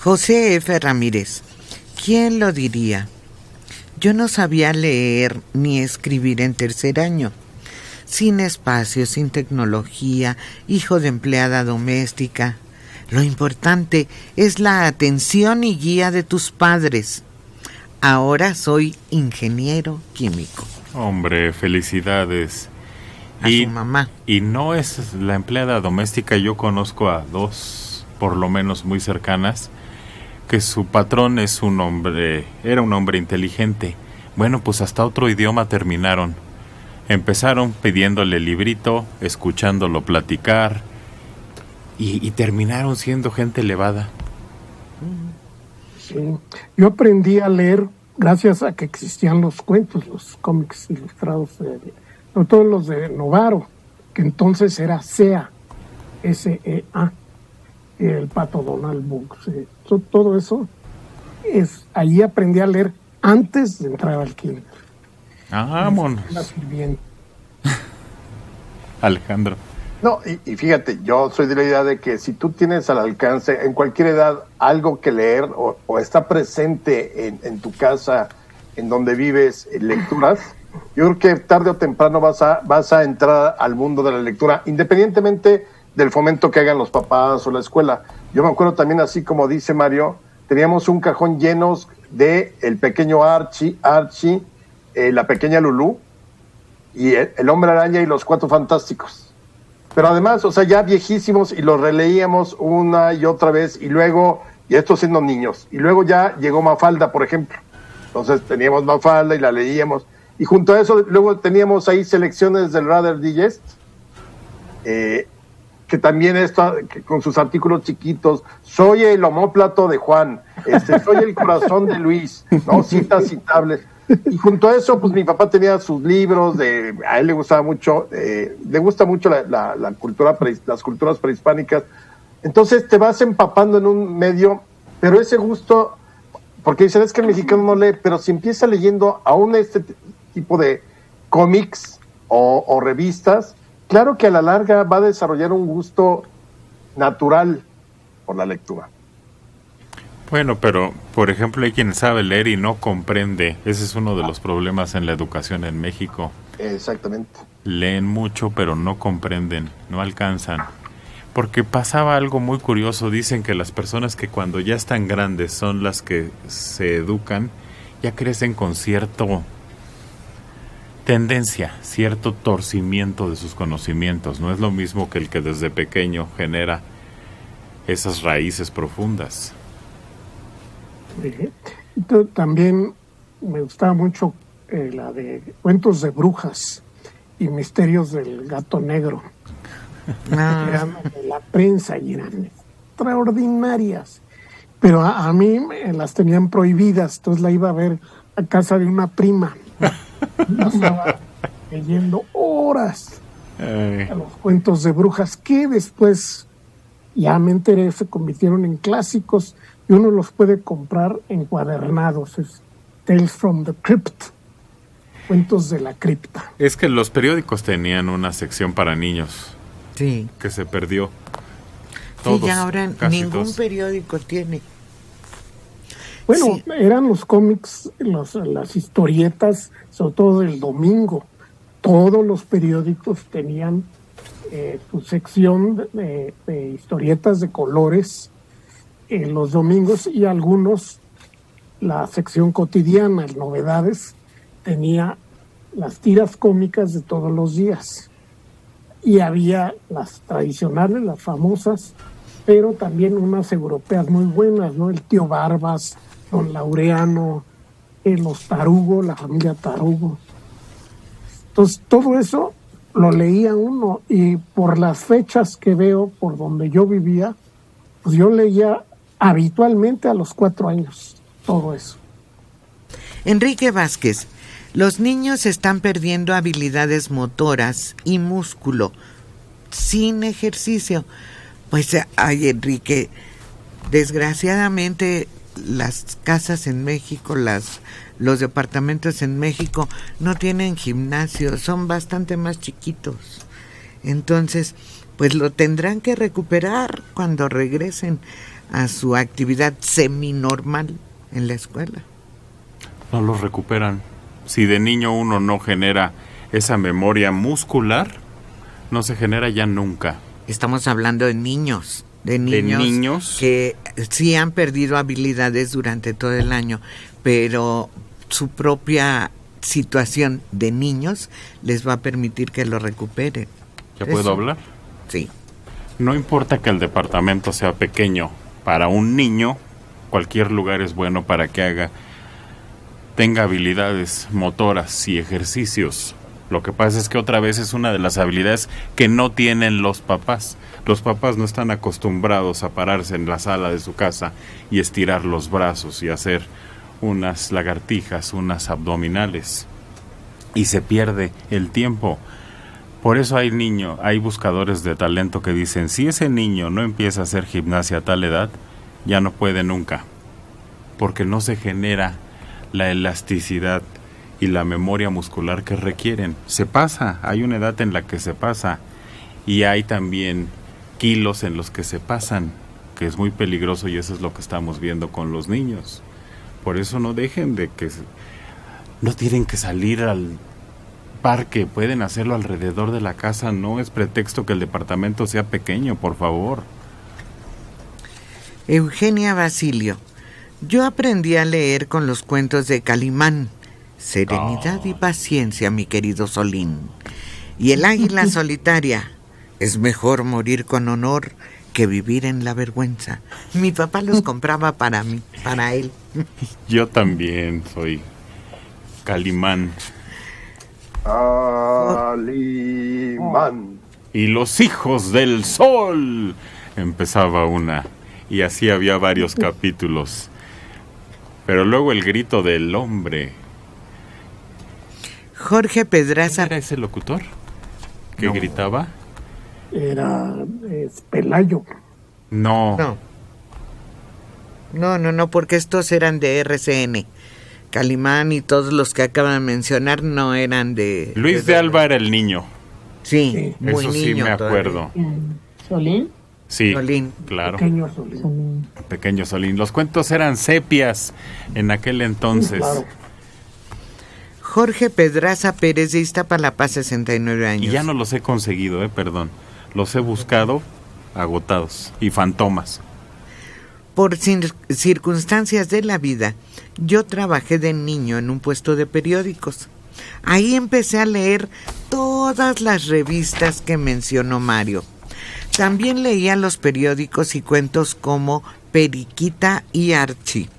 José F. Ramírez, ¿quién lo diría? Yo no sabía leer ni escribir en tercer año. Sin espacio, sin tecnología, hijo de empleada doméstica. Lo importante es la atención y guía de tus padres. Ahora soy ingeniero químico. Hombre, felicidades. A su mamá. Y no es la empleada doméstica, yo conozco a dos, por lo menos muy cercanas, que su patrón era un hombre inteligente. Bueno, pues hasta otro idioma terminaron. Empezaron pidiéndole el librito, escuchándolo platicar, y terminaron siendo gente elevada. Sí, yo aprendí a leer gracias a que existían los cuentos, los cómics ilustrados, sobre todo los de Novaro, que entonces era SEA, S-E-A, el Pato Donald Books, todo eso, allí aprendí a leer antes de entrar al kinder. Vámonos. Alejandro. No, y fíjate, yo soy de la idea de que si tú tienes al alcance en cualquier edad algo que leer o está presente en tu casa, en donde vives, lecturas, yo creo que tarde o temprano vas a entrar al mundo de la lectura, independientemente del fomento que hagan los papás o la escuela. Yo me acuerdo también, así como dice Mario, teníamos un cajón lleno de El Pequeño Archie, La Pequeña Lulú, y El Hombre Araña y Los Cuatro Fantásticos. Pero además, o sea, ya viejísimos, y los releíamos una y otra vez, y luego, y esto siendo niños, y luego ya llegó Mafalda, por ejemplo. Entonces teníamos Mafalda y la leíamos, y junto a eso luego teníamos ahí selecciones del Rather Digest, que también que con sus artículos chiquitos, soy el omóplato de Juan, soy el corazón de Luis, ¿no? Citas citables. Y junto a eso, pues mi papá tenía sus libros, a él le gustaba mucho, le gusta mucho la cultura, las culturas prehispánicas. Entonces te vas empapando en un medio, pero ese gusto, porque dicen, es que el mexicano no lee, pero si empieza leyendo aún este tipo de cómics o revistas, claro que a la larga va a desarrollar un gusto natural por la lectura. Bueno, pero, por ejemplo, hay quien sabe leer y no comprende. Ese es uno de los problemas en la educación en México. Exactamente. Leen mucho, pero no comprenden, no alcanzan. Porque pasaba algo muy curioso. Dicen que las personas que cuando ya están grandes son las que se educan, ya crecen con cierto tendencia, cierto torcimiento de sus conocimientos. No es lo mismo que el que desde pequeño genera esas raíces profundas. También me gustaba mucho la de Cuentos de Brujas y Misterios del Gato Negro. Eran de la prensa y eran extraordinarias. Pero a mí las tenían prohibidas, entonces la iba a ver a casa de una prima. Estaba leyendo horas a los cuentos de brujas, que después, ya me enteré, se convirtieron en clásicos y uno los puede comprar encuadernados. Es Tales from the Crypt, Cuentos de la Cripta. Es que los periódicos tenían una sección para niños. Sí. Que se perdió. Todos, sí, ya ahora ningún periódico tiene. Bueno, sí, eran los cómics, las historietas, sobre todo del domingo. Todos los periódicos tenían su sección de historietas de colores los domingos, y algunos, la sección cotidiana, novedades, tenía las tiras cómicas de todos los días. Y había las tradicionales, las famosas, pero también unas europeas muy buenas, ¿no? El Tío Barbas, Don Laureano, los Tarugo, la familia Tarugo. Entonces, todo eso lo leía uno, y por las fechas que veo, por donde yo vivía, pues yo leía habitualmente a los 4 años, todo eso. Enrique Vázquez, los niños están perdiendo habilidades motoras y músculo sin ejercicio. Pues, ay, Enrique, desgraciadamente las casas en México, los departamentos en México no tienen gimnasio, son bastante más chiquitos. Entonces, pues lo tendrán que recuperar cuando regresen a su actividad seminormal en la escuela. No los recuperan. Si de niño uno no genera esa memoria muscular, no se genera ya nunca. Estamos hablando de niños que sí han perdido habilidades durante todo el año, pero su propia situación de niños les va a permitir que lo recuperen. ¿Ya puedo hablar? Sí. No importa que el departamento sea pequeño, para un niño cualquier lugar es bueno para que tenga habilidades motoras y ejercicios. Lo que pasa es que otra vez es una de las habilidades que no tienen los papás. Los papás no están acostumbrados a pararse en la sala de su casa y estirar los brazos y hacer unas lagartijas, unas abdominales. Y se pierde el tiempo. Por eso hay buscadores de talento que dicen, si ese niño no empieza a hacer gimnasia a tal edad, ya no puede nunca. Porque no se genera la elasticidad y la memoria muscular que requieren. Se pasa, hay una edad en la que se pasa. Y hay también kilos en los que se pasan, que es muy peligroso, y eso es lo que estamos viendo con los niños. Por eso no dejen de que... No tienen que salir al parque, pueden hacerlo alrededor de la casa, no es pretexto que el departamento sea pequeño, por favor. Eugenia Basilio, yo aprendí a leer con los cuentos de Calimán. Serenidad y paciencia, mi querido Solín. Y el águila solitaria, es mejor morir con honor que vivir en la vergüenza. Mi papá los compraba para mí, para él. Yo también soy Calimán. Calimán. Y los hijos del sol. Empezaba una. Y así había varios capítulos. Pero luego el grito del hombre. Jorge Pedraza. ¿Era ese locutor que gritaba? Era Pelayo. No, porque estos eran de RCN. Calimán y todos los que acaban de mencionar no eran de... Luis de Alba era el niño. Sí, muy eso sí niño me acuerdo. ¿Solín? Sí, Solín. Claro. Pequeño Solín. Pequeño Solín. Los cuentos eran sepias en aquel entonces. Claro. Jorge Pedraza Pérez de Iztapalapa, 69 años. Y ya no los he conseguido, perdón. Los he buscado agotados y fantomas. Por circunstancias de la vida, yo trabajé de niño en un puesto de periódicos. Ahí empecé a leer todas las revistas que mencionó Mario. También leía los periódicos y cuentos como Periquita y Archie.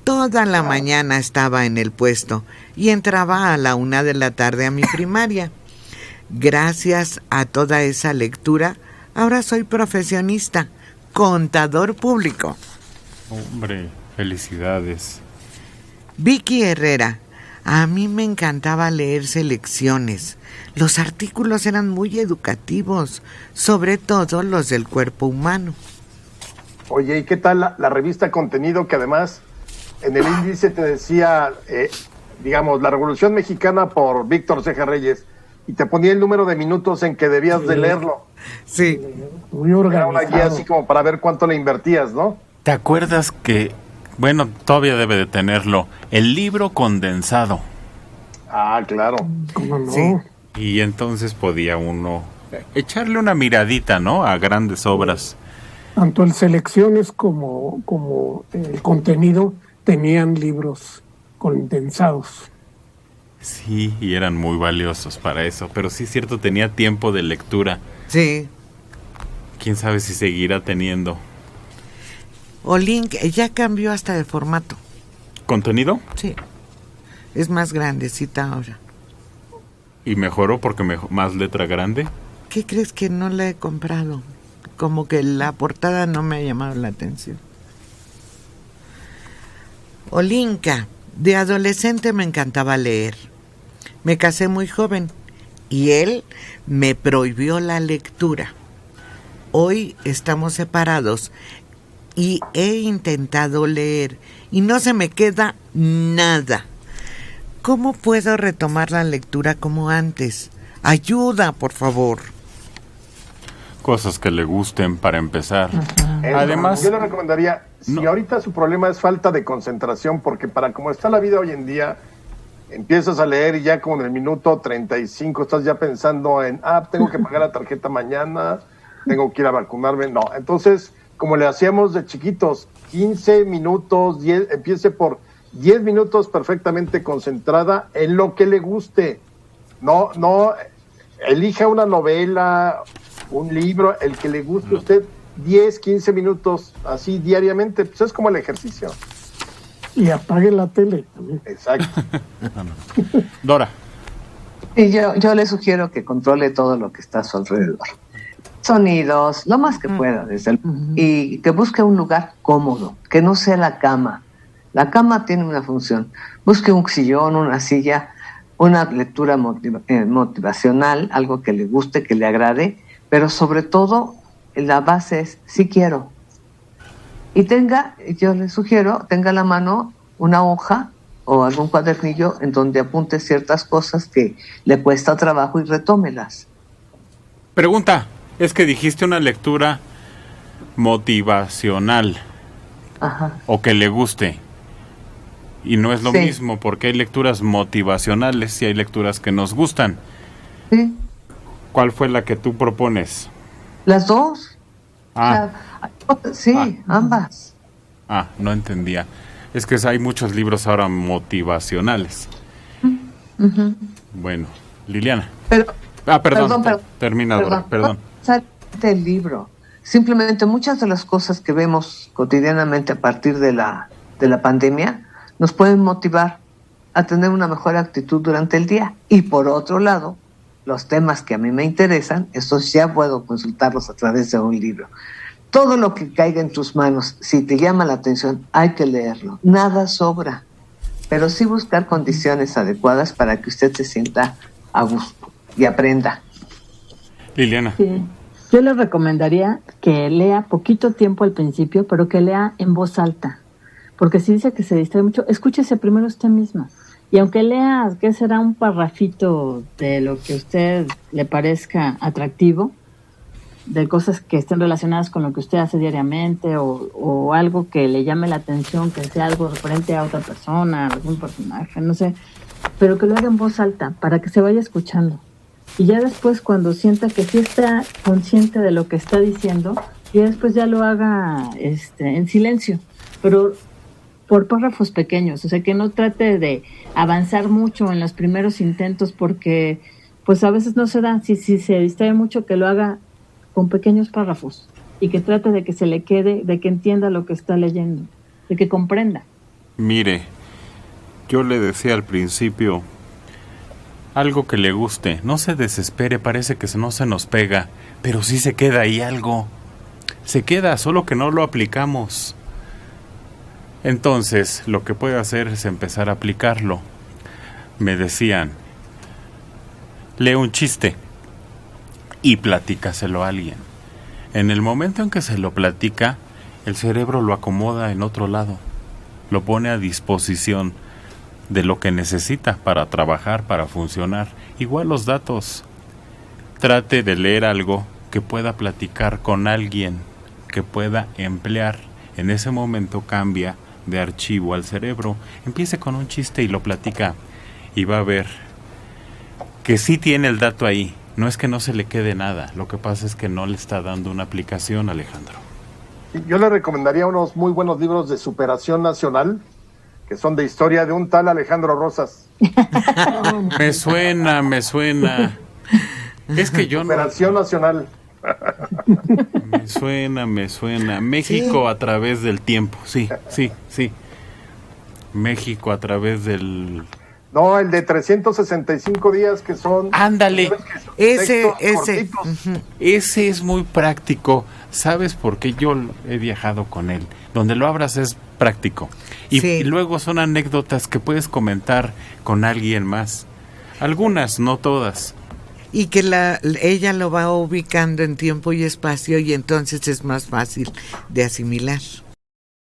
Toda la mañana estaba en el puesto y entraba a la 1 de la tarde a mi primaria. Gracias a toda esa lectura, ahora soy profesionista, contador público. Hombre, felicidades. Vicky Herrera, a mí me encantaba leer selecciones. Los artículos eran muy educativos, sobre todo los del cuerpo humano. Oye, ¿y qué tal la revista Contenido, que además en el índice te decía, digamos, la Revolución Mexicana por Víctor Ceja Reyes, y te ponía el número de minutos en que debías de leerlo? Sí. Muy Era organizado. una guía así como para ver cuánto le invertías, ¿no? ¿Te acuerdas que, bueno, todavía debe de tenerlo, el libro condensado? Ah, claro. ¿Cómo no? Sí. Y entonces podía uno echarle una miradita, ¿no?, a grandes obras. Tanto el Selecciones como el Contenido tenían libros condensados. Sí, y eran muy valiosos para eso, pero sí es cierto, tenía tiempo de lectura. Sí. Quién sabe si seguirá teniendo. O Link ya cambió hasta de formato. ¿Contenido? Sí. Es más grandecita ahora. ¿Y mejoró porque más letra grande? ¿Qué crees que no la he comprado? Como que la portada no me ha llamado la atención. Olinka, de adolescente me encantaba leer. Me casé muy joven y él me prohibió la lectura. Hoy estamos separados y he intentado leer y no se me queda nada. ¿Cómo puedo retomar la lectura como antes? Ayuda, por favor. Cosas que le gusten para empezar. Ajá. Además, yo le recomendaría, si ahorita su problema es falta de concentración, porque para como está la vida hoy en día, empiezas a leer y ya como en el minuto 35 estás ya pensando en, tengo que pagar la tarjeta mañana, tengo que ir a vacunarme. No, entonces, como le hacíamos de chiquitos, 15 minutos, 10, empiece por 10 minutos perfectamente concentrada en lo que le guste. No, elija una novela, un libro, el que le guste a usted, 10, 15 minutos así diariamente, pues es como el ejercicio. Y apague la tele también. Exacto. Dora. Y yo le sugiero que controle todo lo que está a su alrededor. Sonidos, lo más que pueda, y que busque un lugar cómodo, que no sea la cama. La cama tiene una función. Busque un sillón, una silla, una lectura motivacional, algo que le guste, que le agrade, pero sobre todo la base es sí quiero. Y yo le sugiero, tenga a la mano una hoja o algún cuadernillo en donde apunte ciertas cosas que le cuesta trabajo y retómelas. Pregunta, es que dijiste una lectura motivacional. Ajá. O que le guste. Y no es lo mismo, porque hay lecturas motivacionales y hay lecturas que nos gustan. Sí. ¿Cuál fue la que tú propones? Las dos. Ambas. No entendía. Es que hay muchos libros ahora motivacionales. Uh-huh. Bueno, Liliana. Perdón. Termina, Dora, perdón. El libro. Simplemente muchas de las cosas que vemos cotidianamente a partir de la pandemia nos pueden motivar a tener una mejor actitud durante el día. Y por otro lado, los temas que a mí me interesan, estos ya puedo consultarlos a través de un libro. Todo lo que caiga en tus manos, si te llama la atención, hay que leerlo. Nada sobra, pero sí buscar condiciones adecuadas para que usted se sienta a gusto y aprenda. Liliana. Sí. Yo le recomendaría que lea poquito tiempo al principio, pero que lea en voz alta. Porque si dice que se distrae mucho, escúchese primero usted misma. Y aunque lea, ¿qué será? Un parrafito de lo que a usted le parezca atractivo, de cosas que estén relacionadas con lo que usted hace diariamente o algo que le llame la atención, que sea algo referente a otra persona, a algún personaje, no sé, pero que lo haga en voz alta para que se vaya escuchando. Y ya después, cuando sienta que sí está consciente de lo que está diciendo, y después ya lo haga en silencio, pero por párrafos pequeños, o sea, que no trate de avanzar mucho en los primeros intentos porque pues a veces no se da, si se distrae mucho, que lo haga con pequeños párrafos y que trate de que se le quede, de que entienda lo que está leyendo, de que comprenda. Mire, yo le decía al principio, algo que le guste, no se desespere, parece que no se nos pega, pero sí se queda ahí algo, se queda, solo que no lo aplicamos. Entonces, lo que puede hacer es empezar a aplicarlo. Me decían, lee un chiste y platícaselo a alguien. En el momento en que se lo platica, el cerebro lo acomoda en otro lado, lo pone a disposición de lo que necesita para trabajar, para funcionar. Igual los datos. Trate de leer algo que pueda platicar con alguien, que pueda emplear. En ese momento cambia de archivo al cerebro. Empiece con un chiste y lo platica y va a ver que sí tiene el dato ahí. No es que no se le quede nada, lo que pasa es que no le está dando una aplicación, Alejandro. Yo le recomendaría unos muy buenos libros de superación nacional, que son de historia de un tal Alejandro Rosas. Me suena. Es que yo Superación nacional. Me suena. México ¿sí? A través del tiempo, sí. México a través del... No, el de 365 días que son... Ándale, ese. Ese es muy práctico. ¿Sabes por qué? Yo he viajado con él. Donde lo abras es práctico. Y luego son anécdotas que puedes comentar con alguien más. Algunas, no todas. Y que ella lo va ubicando en tiempo y espacio y entonces es más fácil de asimilar.